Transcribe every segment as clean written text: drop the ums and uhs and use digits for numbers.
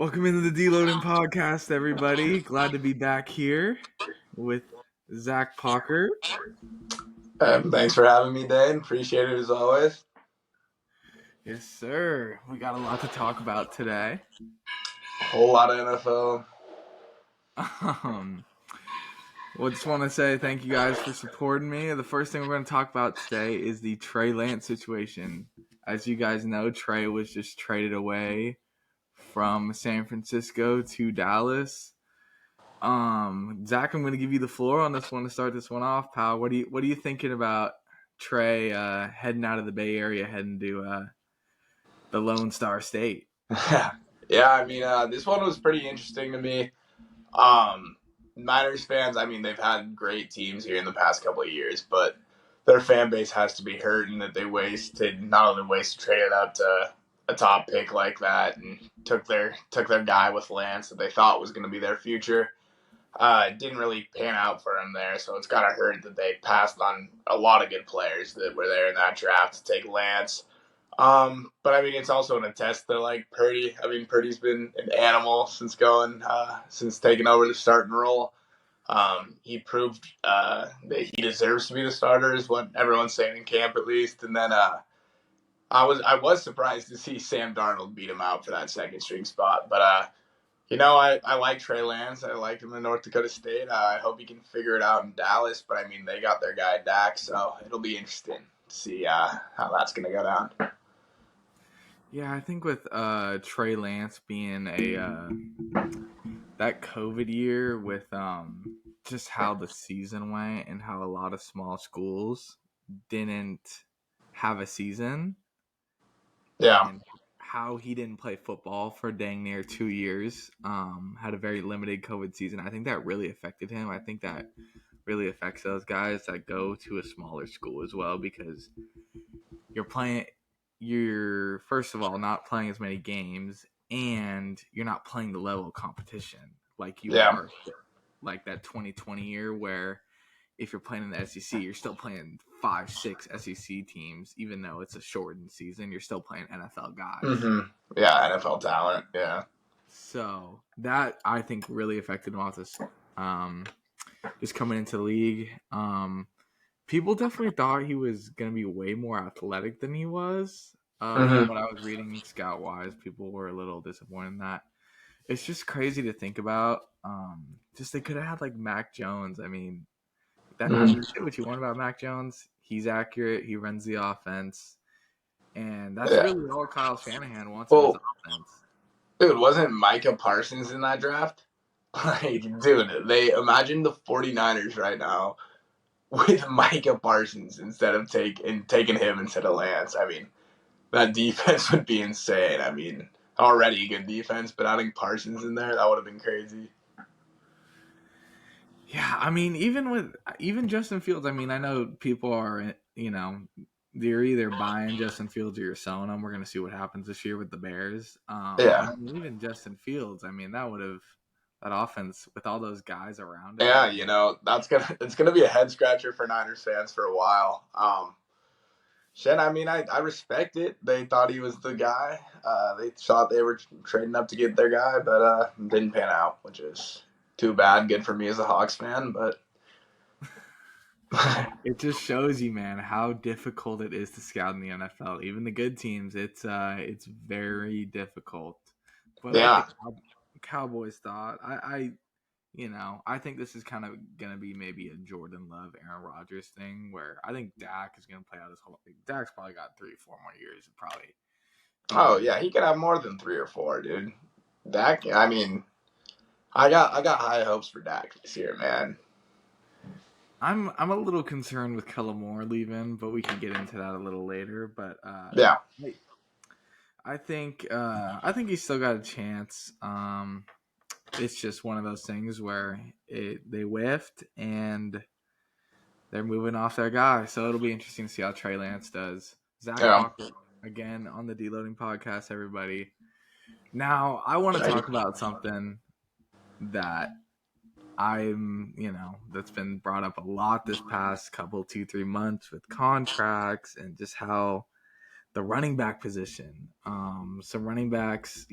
Welcome into the Dloading podcast, everybody. Glad to be back here with Zach Pocker. Thanks for having me, Dane. Appreciate it as always. Yes, sir. We got a lot to talk about today. A whole lot of NFL. Well, just want to say thank you guys for supporting me. The first thing we're going to talk about today is the Trey Lance situation. As you guys know, Trey was just traded away from San Francisco to Dallas. Zach, I'm going to give you the floor on this one to start this one off, pal. What are you thinking about Trey heading out of the Bay Area, heading to the Lone Star State? Yeah, I mean, this one was pretty interesting to me. Niners fans, I mean, they've had great teams here in the past couple of years, but their fan base has to be hurting that they not only traded up to a top pick like that and took their guy with Lance that they thought was going to be their future. It didn't really pan out for him there, so it's got to hurt that they passed on a lot of good players that were there in that draft to take Lance. But I mean, it's also an attest to like Purdy. I mean, Purdy's been an animal since taking over the starting role. He proved that he deserves to be the starter, is what everyone's saying in camp at least. And then I was surprised to see Sam Darnold beat him out for that second string spot. But I like Trey Lance. I liked him in North Dakota State. I hope he can figure it out in Dallas. But I mean, they got their guy Dak, so it'll be interesting to see how that's going to go down. Yeah, I think with Trey Lance being that COVID year with just how the season went and how a lot of small schools didn't have a season. Yeah. And how he didn't play football for dang near 2 years, had a very limited COVID season. I think that really affected him. I think that really affects those guys that go to a smaller school as well, because you're first of all not playing as many games, and you're not playing the level of competition like you are like that 2020 year, where if you're playing in the SEC, you're still playing 5-6 SEC teams, even though it's a shortened season. You're still playing NFL guys. Mm-hmm. Yeah, NFL talent. Yeah. So that, I think, really affected him off this, just coming into the league. People definitely thought he was going to be way more athletic than he was. From what I was reading scout-wise, people were a little disappointed in that. It's just crazy to think about. Just they could have had like Mac Jones. I mean, say what you want about Mac Jones. He's accurate. He runs the offense. And that's really all Kyle Shanahan wants in his offense. Dude, wasn't Micah Parsons in that draft? Like, dude, they imagine the 49ers right now with Micah Parsons instead of taking him instead of Lance. I mean, that defense would be insane. I mean, already a good defense, but adding Parsons in there, that would have been crazy. Yeah, I mean, even Justin Fields, I mean, I know people are, they're either buying Justin Fields or you're selling him. We're going to see what happens this year with the Bears. I mean, even Justin Fields, I mean, that offense with all those guys around it. Yeah, it's gonna be a head scratcher for Niners fans for a while. I mean, I respect it. They thought he was the guy. They thought they were trading up to get their guy, but didn't pan out, which is too bad. Good for me as a Hawks fan, but it just shows you, man, how difficult it is to scout in the NFL. Even the good teams, it's very difficult. But like the Cowboys thought, I think this is kind of gonna be maybe a Jordan Love, Aaron Rodgers thing, where I think Dak is gonna play out his whole. Dak's probably got 3 or 4 more years, probably. Oh yeah, he could have more than 3 or 4, dude. Dak, I mean, I got high hopes for Dak this year, man. I'm a little concerned with Kellen Moore leaving, but we can get into that a little later. But I think he's still got a chance. It's just one of those things where they whiffed and they're moving off their guy. So it'll be interesting to see how Trey Lance does. Zach Walker, again, on the Dloading podcast, everybody. Now, I want to talk about something that that's been brought up a lot this past couple 2-3 months with contracts and just how the running back position. Some running backs,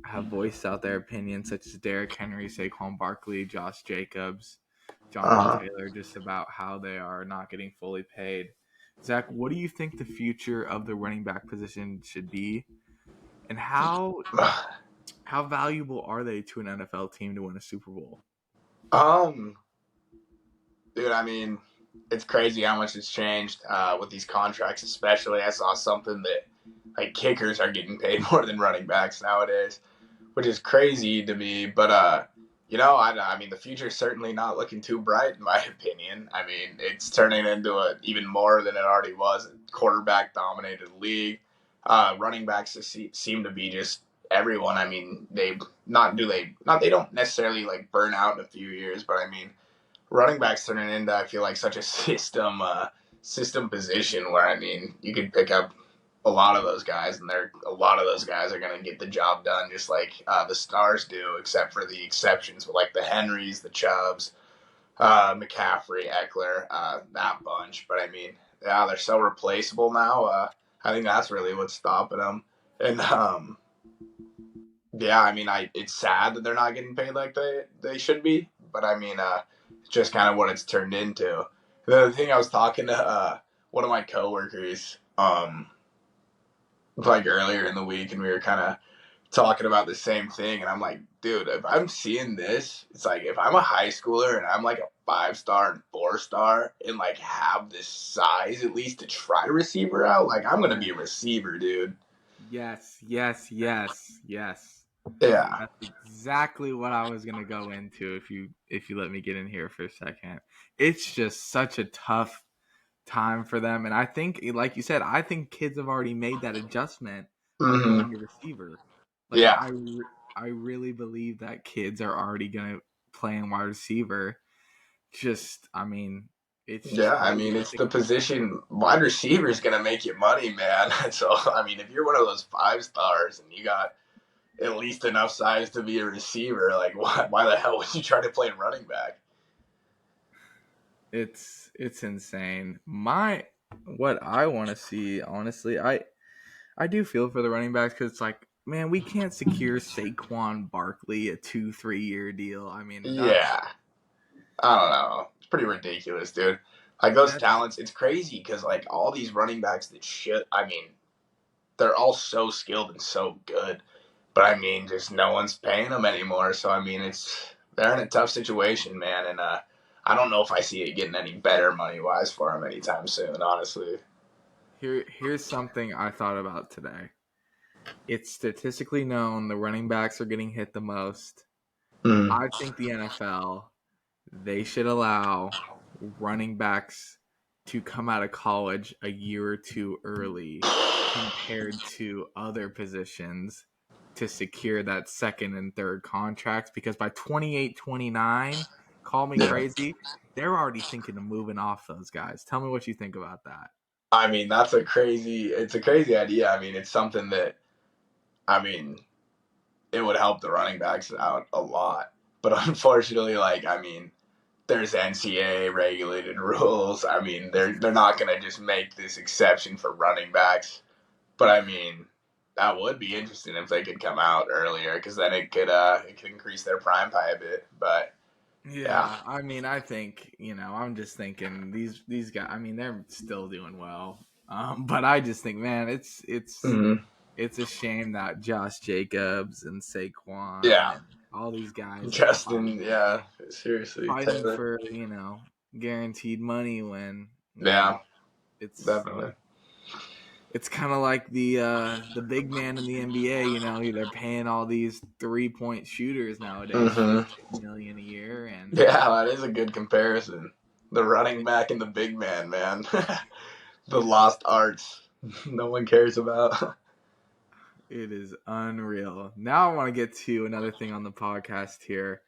have voiced out their opinions, such as Derrick Henry, Saquon Barkley, Josh Jacobs, Jonathan Uh, Taylor, just about how they are not getting fully paid. Zach, what do you think the future of the running back position should be, and how valuable are they to an NFL team to win a Super Bowl? um, dude, I mean, it's crazy how much it's changed with these contracts. Especially, I saw something that like kickers are getting paid more than running backs nowadays, which is crazy to me. But I mean, the future's certainly not looking too bright, in my opinion. I mean, it's turning into even more than it already was. A quarterback dominated league. Running backs seem to be just everyone. I mean, they don't necessarily like burn out in a few years, but I mean, running backs turning into, I feel like, such a system position where, I mean, you could pick up a lot of those guys, and a lot of those guys are going to get the job done just like the stars do, except for the exceptions, like the Henrys, the Chubbs, McCaffrey, Eckler, that bunch. But I mean, yeah, they're so replaceable now. I think that's really what's stopping them. And yeah, I mean, it's sad that they're not getting paid like they should be, but I mean, it's just kind of what it's turned into. The thing, I was talking to one of my coworkers like earlier in the week, and we were kind of talking about the same thing, and I'm like, dude, if I'm seeing this, it's like if I'm a high schooler and I'm like a 5-star and 4-star and like have this size at least to try receiver out, like I'm gonna be a receiver, dude. Yes, yes, yes, yes. Yeah. That's exactly what I was gonna go into if you let me get in here for a second. It's just such a tough time for them, and I think, like you said, I think kids have already made that adjustment of Mm-hmm. going to receiver. Like Yeah. I really believe that kids are already gonna play in wide receiver. Just, I mean, it's just Yeah, I crazy mean, to it's think the about. position. Wide receiver is going to make you money, man. So, I mean, if you're one of those 5-stars and you got at least enough size to be a receiver, like, why the hell would you try to play running back? It's insane. What I want to see, honestly, I do feel for the running backs because it's like, man, we can't secure Saquon Barkley a 2-3 year deal. I mean, Yeah, I don't know. It's pretty ridiculous, dude. Like, those that's talents, it's crazy because, like, all these running backs that shit, I mean, they're all so skilled and so good. But, I mean, just no one's paying them anymore. So, I mean, they're in a tough situation, man. And I don't know if I see it getting any better money-wise for them anytime soon, honestly. here's something I thought about today. It's statistically known the running backs are getting hit the most. Mm. I think the NFL, they should allow running backs to come out of college a year or two early compared to other positions to secure that second and third contracts, because by 28, 29, call me Yeah. crazy, they're already thinking of moving off those guys. Tell me what you think about that. I mean, it's a crazy idea. I mean, it's something that, I mean, it would help the running backs out a lot. But unfortunately, like, I mean, there's NCAA regulated rules. I mean, they're not going to just make this exception for running backs. But I mean, that would be interesting if they could come out earlier, because then it could increase their prime pie a bit. But yeah. Yeah, I mean, I think, I'm just thinking these guys, I mean, they're still doing well. But I just think, man, Mm-hmm. it's a shame that Josh Jacobs and Saquon Yeah. and all these guys are Justin, yeah, seriously, fighting Taylor. for, guaranteed money when, Yeah, it's definitely. it's kind of like the big man in the NBA, they're paying all these 3-point shooters nowadays Mm-hmm. 50 million a year, and Yeah, that is a good comparison. The running back and the big man, man. The lost arts no one cares about. it is unreal. Now I want to get to another thing on the podcast here.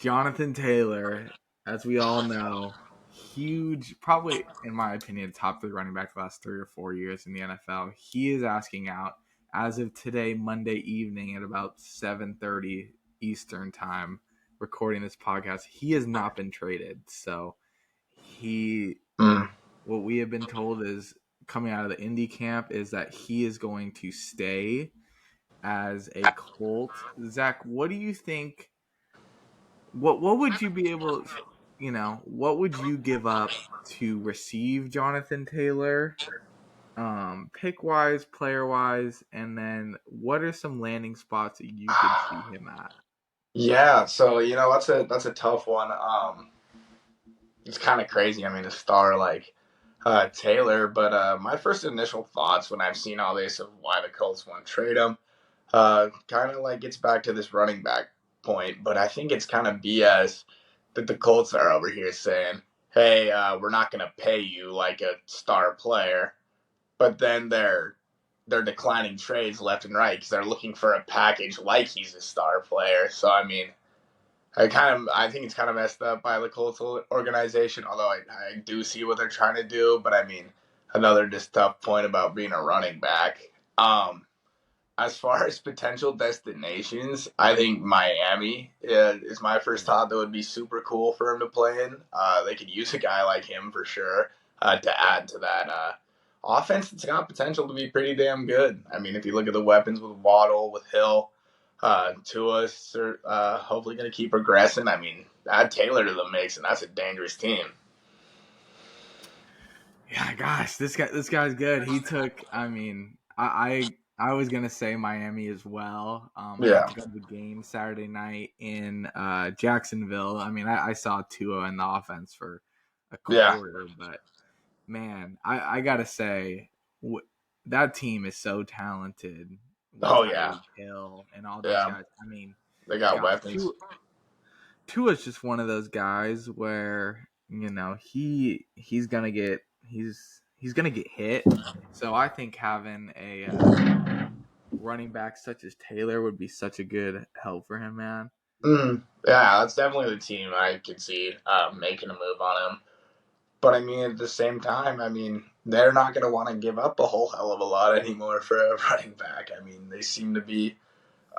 Jonathon Taylor, as we all know, huge, probably in my opinion, top 3 running back the last 3 or 4 years in the NFL. He is asking out as of today, Monday evening at about 7:30 Eastern time, recording this podcast. He has not been traded, so he Mm. what we have been told is coming out of the Indy camp is that he is going to stay as a Colt. Zach, what do you think? What would you be able, what would you give up to receive Jonathon Taylor, pick wise, player wise, and then what are some landing spots that you could see him at? Yeah, so that's a tough one. It's kind of crazy. I mean, a star like Taylor, but my first initial thoughts when I've seen all this of why the Colts want to trade him, kind of like gets back to this running back point. But I think it's kind of BS that the Colts are over here saying, "Hey, we're not going to pay you like a star player," but then they're declining trades left and right because they're looking for a package like he's a star player. So I mean, I think it's kind of messed up by the Colts organization. Although I do see what they're trying to do, but I mean, another just tough point about being a running back. As far as potential destinations, I think Miami is my first thought that would be super cool for him to play in. They could use a guy like him for sure to add to that offense. It's got potential to be pretty damn good. I mean, if you look at the weapons with Waddle, with Hill, Tua's hopefully going to keep progressing. I mean, add Taylor to the mix, and that's a dangerous team. Yeah, gosh, this guy's good. He took. I mean, I was gonna say Miami as well. I got Yeah, to go to the game Saturday night in Jacksonville. I mean, I saw Tua in the offense for a yeah. quarter, but man, I gotta say that team is so talented with Oh yeah, Tyreek Hill and all those yeah. guys. I mean, They got gosh, weapons. Tua's just one of those guys where he's gonna get he's gonna get hit. So I think having a running back such as Taylor would be such a good help for him, man. Yeah, that's definitely the team I could see making a move on him. But I mean, at the same time, I mean, they're not going to want to give up a whole hell of a lot anymore for a running back. I mean, they seem to be,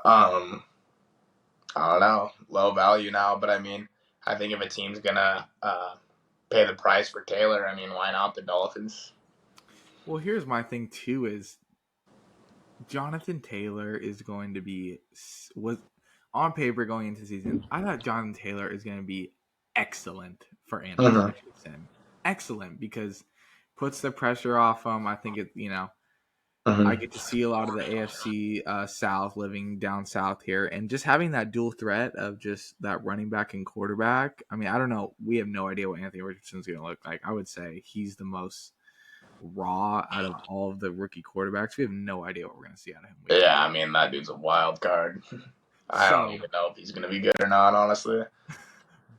um, I don't know, low value now. But I mean, I think if a team's going to pay the price for Taylor, I mean, why not the Dolphins? Well, here's my thing too: is Jonathan Taylor is going to be was on paper going into the season. I thought Jonathan Taylor is going to be excellent for Anthony Mm-hmm. Richardson. Excellent because puts the pressure off him. I think I Mm-hmm. get to see a lot of the AFC South living down south here, and just having that dual threat of just that running back and quarterback. I mean, I don't know. We have no idea what Anthony Richardson's going to look like. I would say he's the most raw out of all of the rookie quarterbacks. We have no idea what we're going to see out of him week Yeah, one. I mean, that dude's a wild card. I don't So, even know if he's going to be good or not, honestly.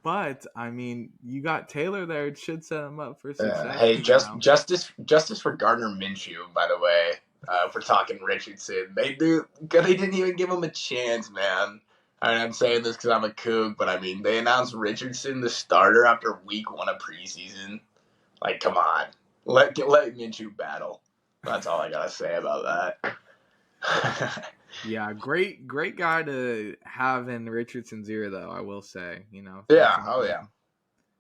but I mean, you got Taylor there. It should set him up for success. Hey, justice for Gardner Minshew, by the way. If we're talking Richardson, they didn't even give him a chance, man. I mean, I'm saying this because I'm a kook, but I mean, they announced Richardson the starter after week 1 of preseason. Like, come on, let Minshew battle. That's all I gotta say about that. Yeah, great guy to have in Richardson's ear, though. I will say, Yeah, oh yeah,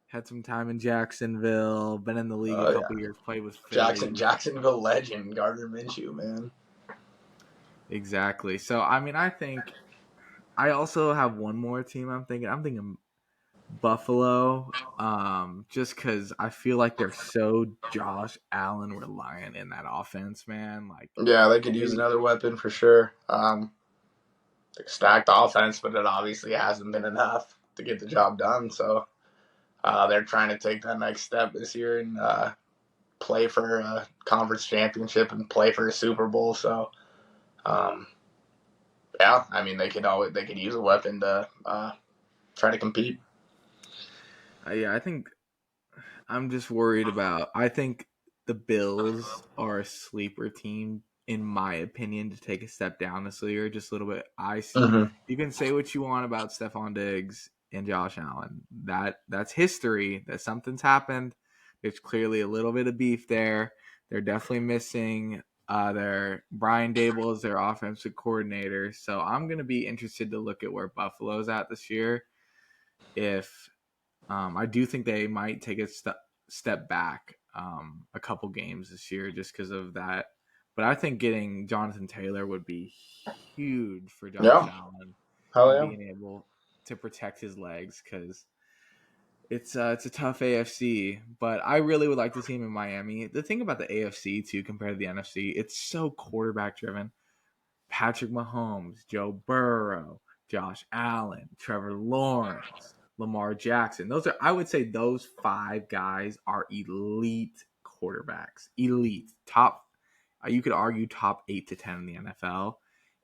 had some time in Jacksonville, been in the league a oh yeah. couple years, played with Philly. Jacksonville legend Gardner Minshew, man. Exactly. So I mean, I think I also have one more team. I'm thinking Buffalo. Just because I feel like they're so Josh Allen reliant in that offense, man. Like Yeah, they could use they another weapon for sure. Stacked offense, but it obviously hasn't been enough to get the job done. So they're trying to take that next step this year and play for a conference championship and play for a Super Bowl. So um, yeah, I mean they could use a weapon to try to compete. yeah, I think I'm just worried about. I think the Bills are a sleeper team, in my opinion, to take a step down this year just a little bit. Mm-hmm. You can say what you want about Stephon Diggs and Josh Allen. That's history. That something's happened. There's clearly a little bit of beef there. They're definitely missing their Brian Dable as their offensive coordinator. So I'm gonna be interested to look at where Buffalo's at this year. If I do think they might take a step back. a couple games this year just because of that. But I think getting Jonathon Taylor would be huge for Josh Yeah. Allen Hell and yeah. being able to protect his legs because it's a tough AFC. But I really would like to see him in Miami. The thing about the AFC too compared to the NFC, it's so quarterback driven. Patrick Mahomes, Joe Burrow, Josh Allen, Trevor Lawrence, Lamar Jackson. Those are, I would say, those 5 guys are elite quarterbacks. Elite. Top, you could argue top 8 to 10 in the NFL.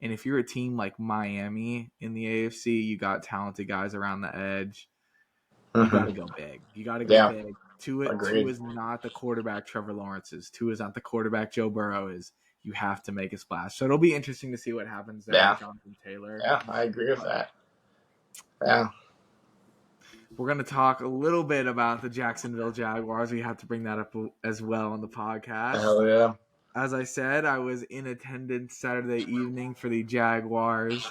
And if you're a team like Miami in the AFC, you got talented guys around the edge. You got to go big. You got to go Yeah. big. Tua Agreed. is not the quarterback Trevor Lawrence is. Tua is not the quarterback Joe Burrow is. You have to make a splash. So it'll be interesting to see what happens there with Jonathon Taylor. Yeah, I agree with that. Yeah. We're going to talk a little bit about the Jacksonville Jaguars. We have to bring that up as well on the podcast. Hell yeah. As I said, I was in attendance Saturday evening for the Jaguars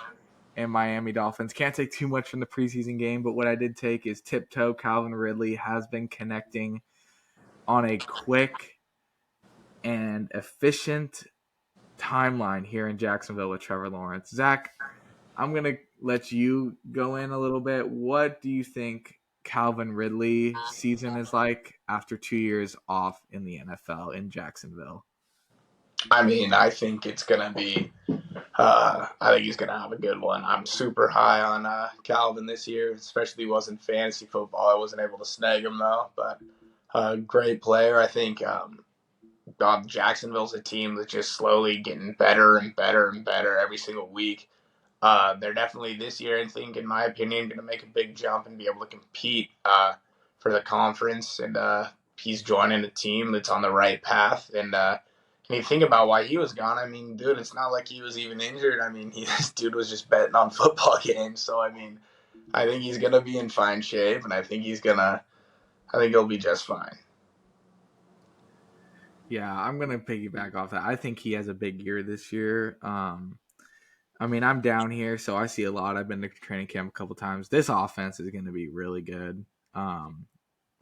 and Miami Dolphins. Can't take too much from the preseason game, but what I did take is Tiptoe Calvin Ridley has been connecting on a quick and efficient timeline here in Jacksonville with Trevor Lawrence. Zach, I'm going to let you go in a little bit. What do you think Calvin Ridley season is like after 2 years off in the NFL in Jacksonville? I mean, I think it's going to be I think he's going to have a good one. I'm super high on Calvin this year, especially he wasn't fantasy football. I wasn't able to snag him, though. But great player. I think Jacksonville's a team that's just slowly getting better and better and better every single week. They're definitely this year, I think, in my opinion, going to make a big jump and be able to compete for the conference. And he's joining a team that's on the right path. And you think about why he was gone. I mean, dude, it's not like he was even injured. I mean, this dude was just betting on football games. So, I mean, I think he's going to be in fine shape, and I think he'll be just fine. Yeah, I'm going to piggyback off that. I think he has a big year this year. I mean, I'm down here, so I see a lot. I've been to training camp a couple times. This offense is going to be really good.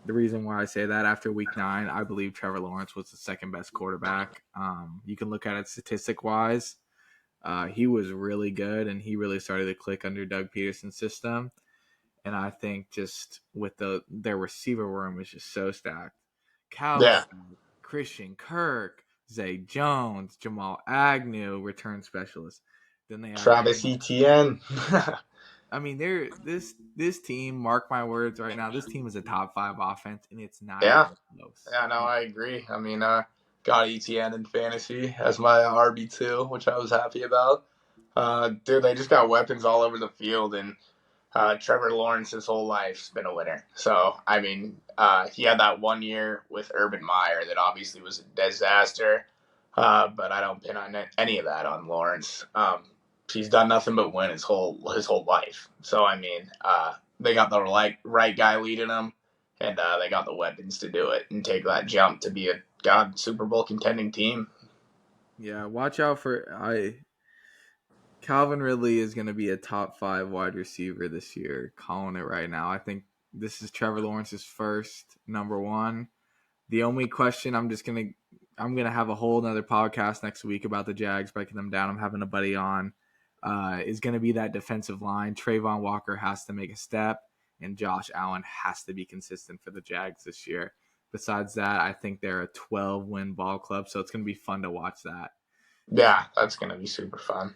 The reason why I say that, after week 9, I believe Trevor Lawrence was the second best quarterback. You can look at it statistic-wise. He was really good, and he really started to click under Doug Peterson's system. And I think just with their receiver room is just so stacked. Yeah. Christian Kirk, Zay Jones, Jamal Agnew, return specialist. Then they have Travis Etienne. I mean, this team, mark my words right now, this team is a top 5 offense, and it's not even close. Yeah, no, I agree. I mean, got ETN in fantasy as my RB2, which I was happy about. Dude, they just got weapons all over the field, and Trevor Lawrence his whole life's been a winner. So, I mean, he had that 1 year with Urban Meyer that obviously was a disaster, but I don't pin on any of that on Lawrence. He's done nothing but win his whole life. So, I mean, they got the right guy leading them, and they got the weapons to do it and take that jump to be a Super Bowl contending team. Yeah, watch out for Calvin Ridley is going to be a top 5 wide receiver this year. Calling it right now. I think this is Trevor Lawrence's first number 1. The only question I'm gonna have a whole another podcast next week about the Jags, breaking them down. I'm having a buddy on. Is going to be that defensive line. Trayvon Walker has to make a step, and Josh Allen has to be consistent for the Jags this year. Besides that, I think they're a 12-win ball club, so it's going to be fun to watch that. Yeah, that's going to be super fun.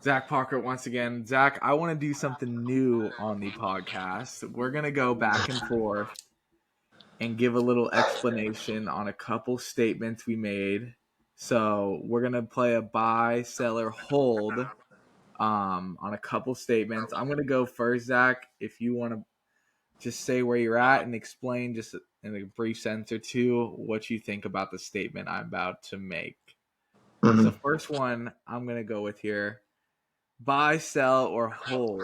Zach Parker, once again. Zach, I want to do something new on the podcast. We're going to go back and forth and give a little explanation on a couple statements we made. So we're going to play a buy, sell, or hold on a couple statements. I'm going to go first, Zach. If you want to just say where you're at and explain just in a brief sentence or two what you think about the statement I'm about to make. Mm-hmm. So first one I'm going to go with here. Buy, sell, or hold.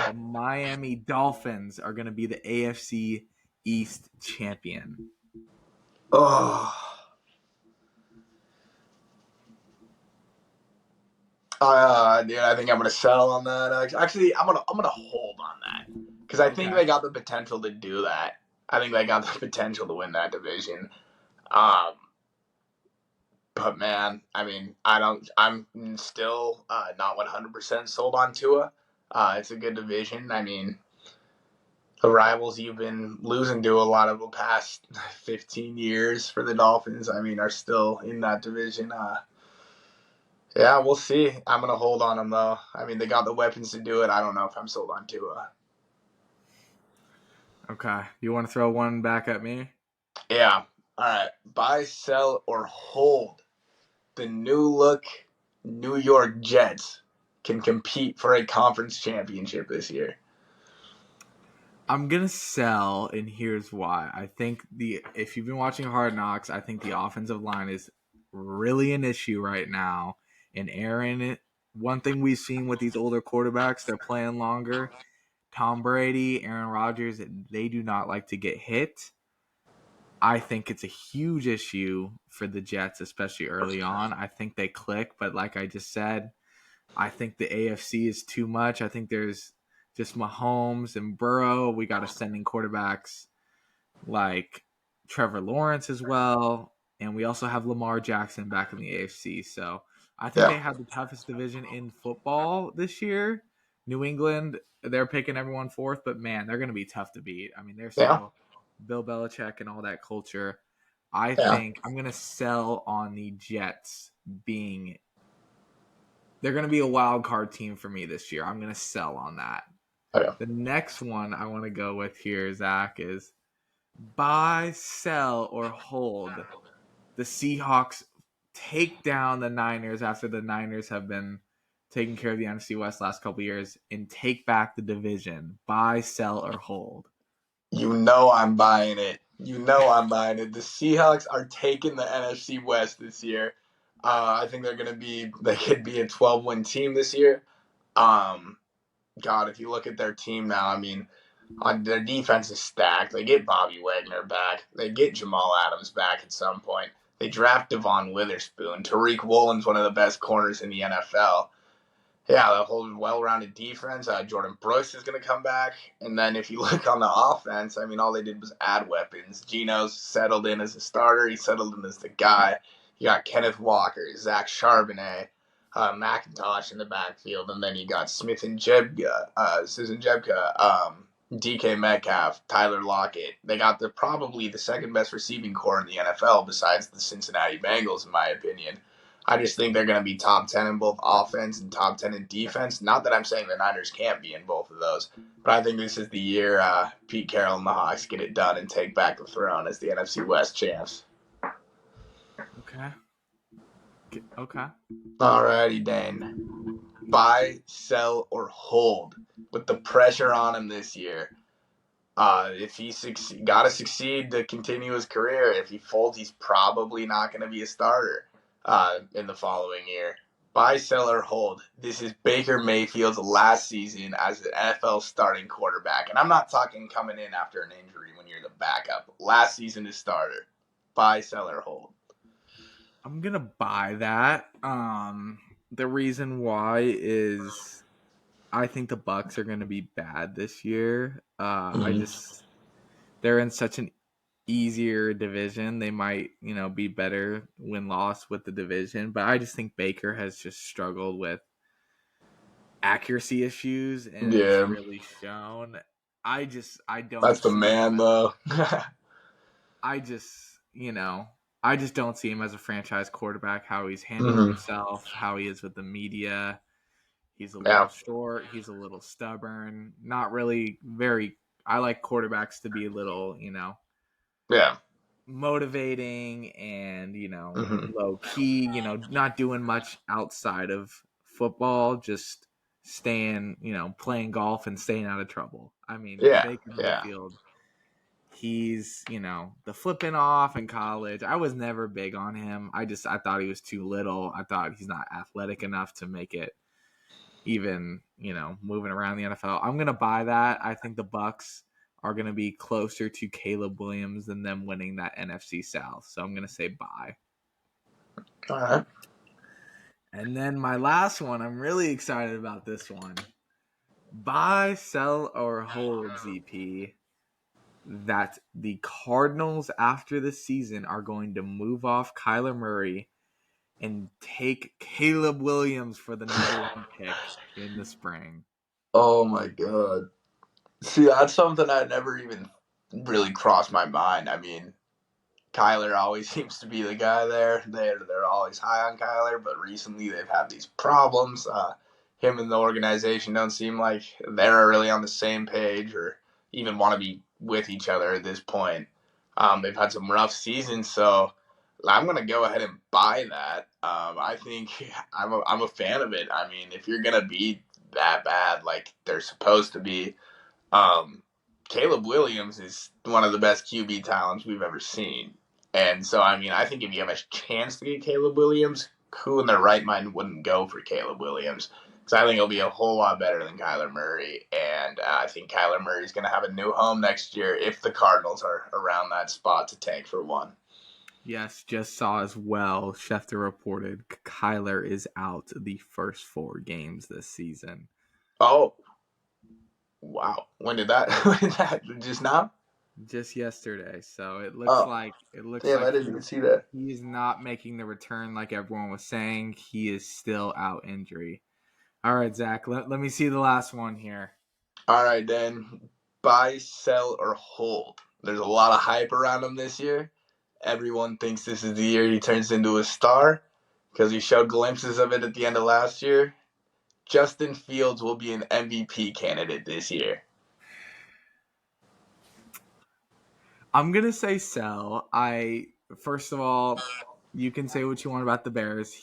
The Miami Dolphins are going to be the AFC East champion. Oh. Dude, I think I'm gonna sell on that. Actually, I'm gonna hold on that because I think they got the potential to do that. I think they got the potential to win that division. Um, but man, I mean, I'm still not 100% sold on Tua. It's a good division. I mean, the rivals you've been losing to a lot of the past 15 years for the Dolphins, I mean, are still in that division. Yeah, we'll see. I'm going to hold on them, though. I mean, they got the weapons to do it. I don't know if I'm sold on Tua. Okay. You want to throw one back at me? Yeah. All right. Buy, sell, or hold. The new look New York Jets can compete for a conference championship this year. I'm gonna sell, and here's why. I think if you've been watching Hard Knocks, I think the offensive line is really an issue right now. And Aaron, one thing we've seen with these older quarterbacks, they're playing longer. Tom Brady, Aaron Rodgers, they do not like to get hit. I think it's a huge issue for the Jets, especially early on. I think they click, but like I just said, I think the AFC is too much. I think there's just Mahomes and Burrow. We got ascending quarterbacks like Trevor Lawrence as well. And we also have Lamar Jackson back in the AFC. So I think Yeah. they have the toughest division in football this year. New England, they're picking everyone fourth, but man, they're going to be tough to beat. I mean, they're Yeah. still Bill Belichick and all that culture. I Yeah. think I'm going to sell on the Jets being they're going to be a wild card team for me this year. I'm going to sell on that. Okay. The next one I want to go with here, Zach, is buy, sell, or hold. The Seahawks take down the Niners after the Niners have been taking care of the NFC West last couple years and take back the division. Buy, sell, or hold. You know I'm buying it. You know I'm buying it. The Seahawks are taking the NFC West this year. I think they could be a 12-win team this year. Um, God, if you look at their team now, I mean, their defense is stacked. They get Bobby Wagner back. They get Jamal Adams back at some point. They draft Devon Witherspoon. Tariq Woolen's one of the best corners in the NFL. Yeah, the whole well-rounded defense. Jordan Brooks is going to come back. And then if you look on the offense, I mean, all they did was add weapons. Gino's settled in as a starter. He settled in as the guy. You got Kenneth Walker, Zach Charbonnet, McIntosh in the backfield. And then you got Smith and Jebka, Susan Jebka, DK Metcalf, Tyler Lockett. They got probably the second best receiving core in the NFL besides the Cincinnati Bengals, in my opinion. I just think they're going to be top 10 in both offense and top 10 in defense. Not that I'm saying the Niners can't be in both of those, but I think this is the year Pete Carroll and the Hawks get it done and take back the throne as the NFC West champs. Okay. Okay. Alrighty, Dane. Buy, sell, or hold with the pressure on him this year. If he got to succeed to continue his career. If he folds, he's probably not going to be a starter in the following year. Buy, sell, or hold. This is Baker Mayfield's last season as an NFL starting quarterback. And I'm not talking coming in after an injury when you're the backup. Last season as starter. Buy, sell, or hold. I'm going to buy that. The reason why is I think the Bucks are going to be bad this year. They're in such an easier division. They might, be better win loss with the division, but I just think Baker has just struggled with accuracy issues, and it's Yeah, really shown. I don't that's the see him. man, though. I just, I just don't see him as a franchise quarterback. How he's handling Mm-hmm. himself, how he is with the media. He's a little Yeah. short. He's a little stubborn. Not really very. I like quarterbacks to be a little, Yeah. motivating and, Mm-hmm. low key, not doing much outside of football, just staying, playing golf and staying out of trouble. I mean, Yeah. Baker Yeah. Mayfield, he's, the flipping off in college. I was never big on him. I thought he was too little. I thought he's not athletic enough to make it even, moving around the NFL. I'm going to buy that. I think the Bucks are going to be closer to Caleb Williams than them winning that NFC South. So I'm going to say buy. All right. And then my last one, I'm really excited about this one. Buy, sell, or hold, ZP. that the Cardinals after the season are going to move off Kyler Murray and take Caleb Williams for the number 1 pick in the spring. Oh my god. See, that's something that never even really crossed my mind. I mean, Kyler always seems to be the guy there. They're always high on Kyler, but recently they've had these problems. Him and the organization don't seem like they're really on the same page or even want to be with each other at this point. They've had some rough seasons, so I'm gonna go ahead and buy that. I think I'm a fan of it. I mean, if you're gonna be that bad like they're supposed to be, um, Caleb Williams is one of the best QB talents we've ever seen. And so, I mean, I think if you have a chance to get Caleb Williams, who in their right mind wouldn't go for Caleb Williams? Because I think he'll be a whole lot better than Kyler Murray. And I think Kyler Murray's going to have a new home next year if the Cardinals are around that spot to tank for one. Yes, just saw as well. Schefter reported Kyler is out the first 4 games this season. Oh, wow. When did that just now? Just yesterday. So it looks like Damn, I didn't even see that. he is not making the return like everyone was saying. He is still out injury. All right, Zach, let me see the last one here. All right, then. Buy, sell, or hold. There's a lot of hype around him this year. Everyone thinks this is the year he turns into a star because he showed glimpses of it at the end of last year. Justin Fields will be an MVP candidate this year. I'm going to say sell. First of all, you can say what you want about the Bears.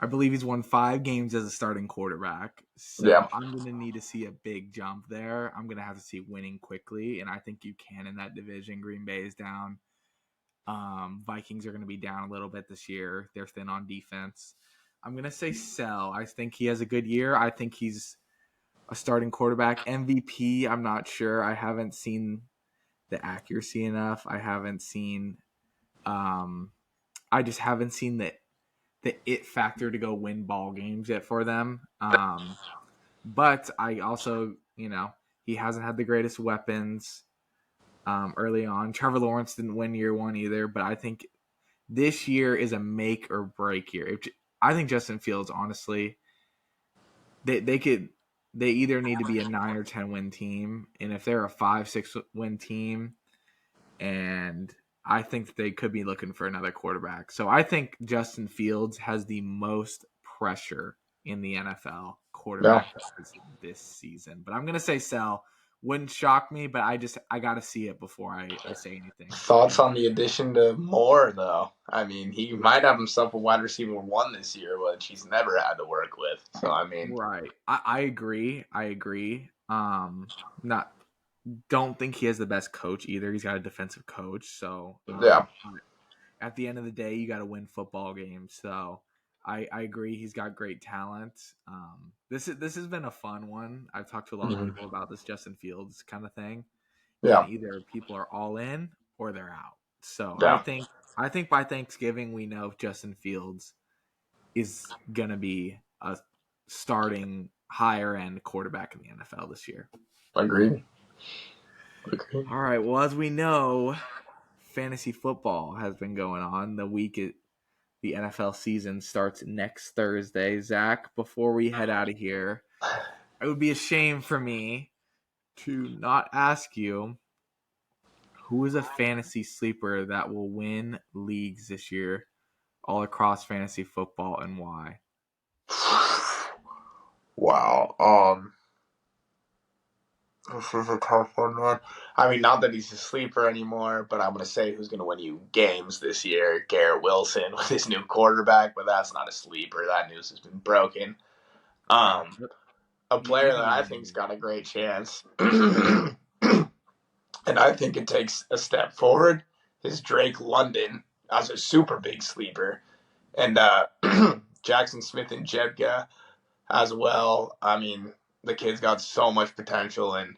I believe he's won 5 games as a starting quarterback. So Yeah. I'm going to need to see a big jump there. I'm going to have to see winning quickly, and I think you can in that division. Green Bay is down. Vikings are going to be down a little bit this year. They're thin on defense. I'm going to say sell. I think he has a good year. I think he's a starting quarterback. MVP, I'm not sure. I haven't seen the accuracy enough. I just haven't seen the it factor to go win ball games yet for them. But I also, he hasn't had the greatest weapons early on. Trevor Lawrence didn't win year 1 either, but I think this year is a make or break year. I think Justin Fields, honestly, they either need to be a 9 or 10 win team, and if they're a 5-6 win team, and I think they could be looking for another quarterback. So I think Justin Fields has the most pressure in the NFL quarterback this season. But I'm going to say sell. Wouldn't shock me, but I got to see it before I say anything. Thoughts on the addition to Moore, though? I mean, he might have himself a wide receiver 1 this year, which he's never had to work with. So, I mean. Right. I agree. Don't think he has the best coach either. He's got a defensive coach. So, Yeah. At the end of the day, you got to win football games. So I agree. He's got great talent. This has been a fun one. I've talked to a lot of people about this Justin Fields kind of thing. Yeah. And either people are all in or they're out. So Yeah. I think by Thanksgiving we know Justin Fields is gonna be a starting higher end quarterback in the NFL this year. Agreed. All right. Well, as we know, fantasy football has been going on. The NFL season starts next Thursday. Zach, before we head out of here, it would be a shame for me to not ask you who is a fantasy sleeper that will win leagues this year all across fantasy football and why. Wow. This is a tough one, man. I mean, not that he's a sleeper anymore, but I'm going to say who's going to win you games this year. Garrett Wilson with his new quarterback, but that's not a sleeper. That news has been broken. A player that I think's got a great chance, and I think it takes a step forward, is Drake London as a super big sleeper. And Jackson Smith and Jebka as well. I mean, the kid's got so much potential, and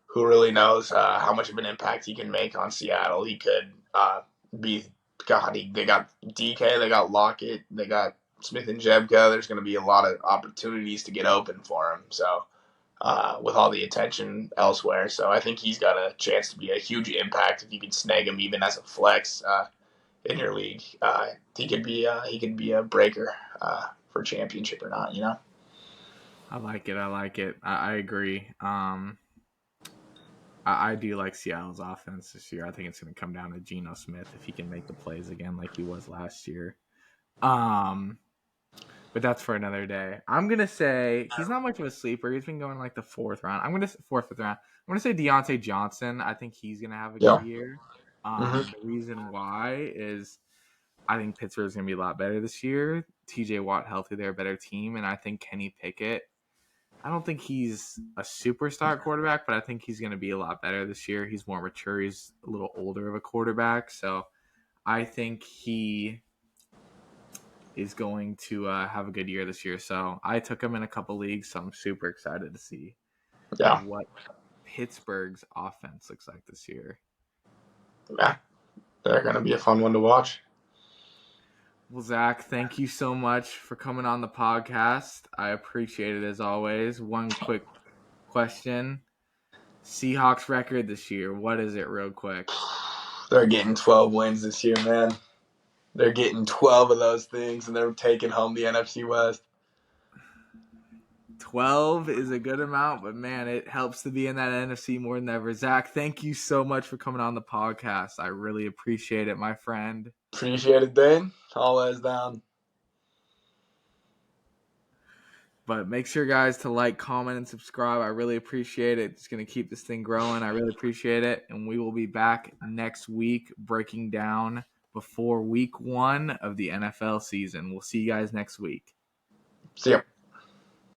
who really knows how much of an impact he can make on Seattle. He could be God. They got DK, they got Lockett, they got Smith and Jebka. There's going to be a lot of opportunities to get open for him. So with all the attention elsewhere. So I think he's got a chance to be a huge impact if you can snag him even as a flex in your league. He could be a breaker for championship or not. You know. I like it. I agree. I do like Seattle's offense this year. I think it's going to come down to Geno Smith if he can make the plays again like he was last year. But that's for another day. I'm gonna say he's not much of a sleeper. He's been going like the fourth round. Fourth, fifth round. I'm gonna say Deontay Johnson. I think he's gonna have a good Yeah. year. Mm-hmm. The reason why is I think Pittsburgh's gonna be a lot better this year. TJ Watt healthy, they're a better team, and I think Kenny Pickett. I don't think he's a superstar quarterback, but I think he's gonna be a lot better this year. He's more mature. He's a little older of a quarterback, so I think he is going to have a good year this year. So I took him in a couple leagues, so I'm super excited to see Yeah. what Pittsburgh's offense looks like this year. Yeah. They're going to be a fun one to watch. Well, Zach, thank you so much for coming on the podcast. I appreciate it as always. One quick question. Seahawks record this year. What is it real quick? They're getting 12 wins this year, man. They're getting 12 of those things, and they're taking home the NFC West. 12 is a good amount, but man, it helps to be in that NFC more than ever. Zach, thank you so much for coming on the podcast. I really appreciate it, my friend. Appreciate it, Dane. All eyes down. But make sure, guys, to like, comment, and subscribe. I really appreciate it. It's going to keep this thing growing. I really appreciate it. And we will be back next week breaking down before week 1 of the NFL season. We'll see you guys next week. See ya.